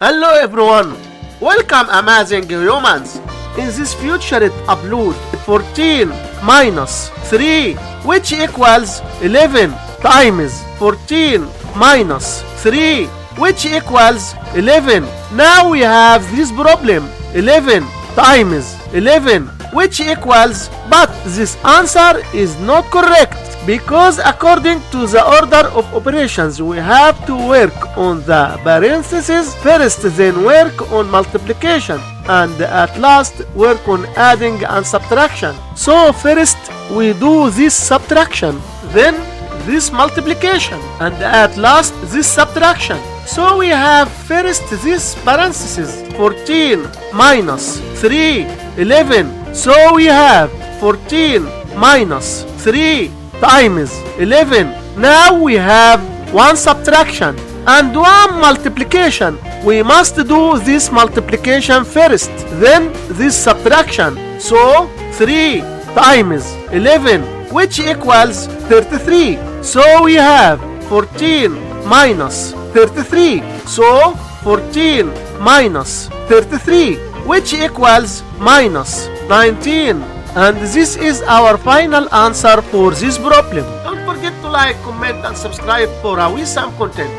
Hello everyone, welcome amazing humans. In this future upload 14 minus 3 which equals 11 times 14 minus 3 which equals 11. Now we have this problem 11 times 11 which equals, but this answer is not correct because according to the order of operations we have to work on the parentheses first, then work on multiplication, and at last work on adding and subtraction. So first we do this subtraction, then this multiplication, and at last this subtraction. So we have first this parentheses 14 minus 3 11. So we have 14 minus 3 times 11. Now we have one subtraction and one multiplication. We must do this multiplication first, then this subtraction. So 3 times 11 which equals 33. So we have 14 minus 33. So 14 minus 33 which equals minus 19. And this is our final answer for this problem. Don't forget to like, comment and subscribe for our awesome content.